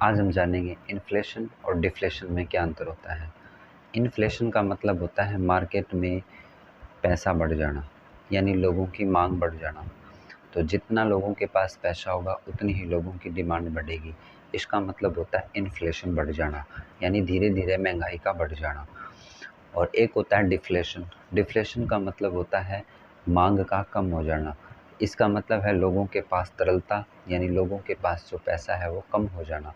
आज हम जानेंगे इन्फ्लेशन और डिफ्लेशन में क्या अंतर होता है। इन्फ्लेशन का मतलब होता है मार्केट में पैसा बढ़ जाना, यानी लोगों की मांग बढ़ जाना। तो जितना लोगों के पास पैसा होगा उतनी ही लोगों की डिमांड बढ़ेगी। इसका मतलब होता है इन्फ्लेशन बढ़ जाना, यानी धीरे धीरे महंगाई का बढ़ जाना। और एक होता है डिफ्लेशन। डिफ्लेशन का मतलब होता है मांग का कम हो जाना। इसका मतलब है लोगों के पास तरलता, यानी लोगों के पास जो पैसा है वो कम हो जाना।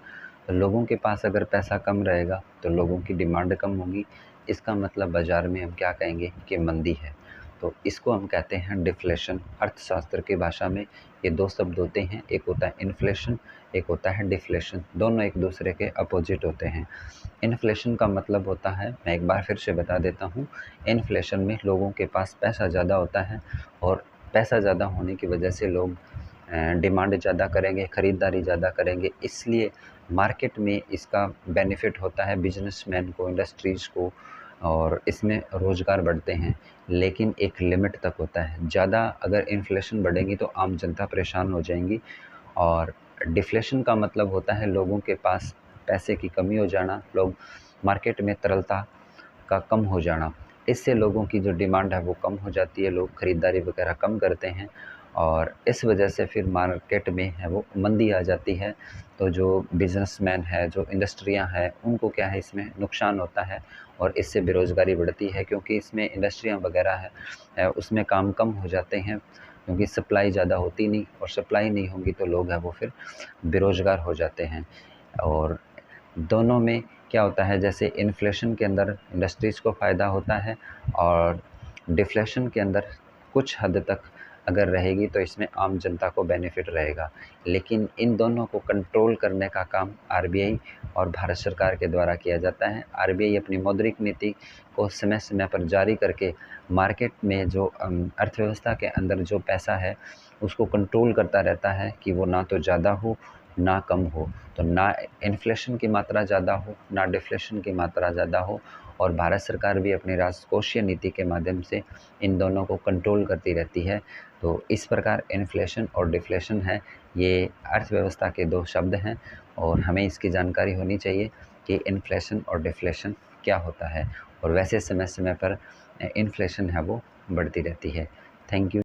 तो लोगों के पास अगर पैसा कम रहेगा तो लोगों की डिमांड कम होगी। इसका मतलब बाज़ार में हम क्या कहेंगे कि मंदी है। तो इसको हम कहते हैं डिफ्लेशन। अर्थशास्त्र की भाषा में ये दो शब्द होते हैं, एक होता है इन्फ्लेशन, एक होता है डिफ्लेशन। दोनों एक दूसरे के अपोजिट होते हैं। इन्फ्लेशन का मतलब होता है, मैं एक बार फिर से बता देता हूँ, इन्फ्लेशन में लोगों के पास पैसा ज़्यादा होता है और पैसा ज़्यादा होने की वजह से लोग डिमांड ज़्यादा करेंगे, ख़रीदारी ज़्यादा करेंगे। इसलिए मार्केट में इसका बेनिफिट होता है बिजनेसमैन को, इंडस्ट्रीज़ को, और इसमें रोज़गार बढ़ते हैं। लेकिन एक लिमिट तक होता है। ज़्यादा अगर इन्फ्लेशन बढ़ेगी तो आम जनता परेशान हो जाएंगी। और डिफ्लेशन का मतलब होता है लोगों के पास पैसे की कमी हो जाना, लोग मार्केट में तरलता का कम हो जाना। इससे लोगों की जो डिमांड है वो कम हो जाती है, लोग ख़रीदारी वगैरह कम करते हैं और इस वजह से फिर मार्केट में है वो मंदी आ जाती है। तो जो बिजनेसमैन है, जो इंडस्ट्रियां हैं, उनको क्या है इसमें नुकसान होता है और इससे बेरोज़गारी बढ़ती है, क्योंकि इसमें इंडस्ट्रियां वगैरह है उसमें काम कम हो जाते हैं, क्योंकि सप्लाई ज़्यादा होती नहीं, और सप्लाई नहीं होगी तो लोग हैं वो फिर बेरोज़गार हो जाते हैं। और दोनों में क्या होता है, जैसे इन्फ्लेशन के अंदर इंडस्ट्रीज़ को फ़ायदा होता है और डिफ्लेशन के अंदर कुछ हद तक अगर रहेगी तो इसमें आम जनता को बेनिफिट रहेगा। लेकिन इन दोनों को कंट्रोल करने का काम आरबीआई और भारत सरकार के द्वारा किया जाता है। आरबीआई अपनी मौद्रिक नीति को समय समय पर जारी करके मार्केट में जो अर्थव्यवस्था के अंदर जो पैसा है उसको कंट्रोल करता रहता है कि वो ना तो ज़्यादा हो ना कम हो। तो ना इन्फ्लेशन की मात्रा ज़्यादा हो, ना डिफ्लेशन की मात्रा ज़्यादा हो। और भारत सरकार भी अपनी राजकोषीय नीति के माध्यम से इन दोनों को कंट्रोल करती रहती है। तो इस प्रकार इन्फ्लेशन और डिफ्लेशन है, ये अर्थव्यवस्था के दो शब्द हैं और हमें इसकी जानकारी होनी चाहिए कि इन्फ्लेशन और डिफ्लेशन क्या होता है। और वैसे समय समय पर इन्फ्लेशन है वो बढ़ती रहती है। Thank you.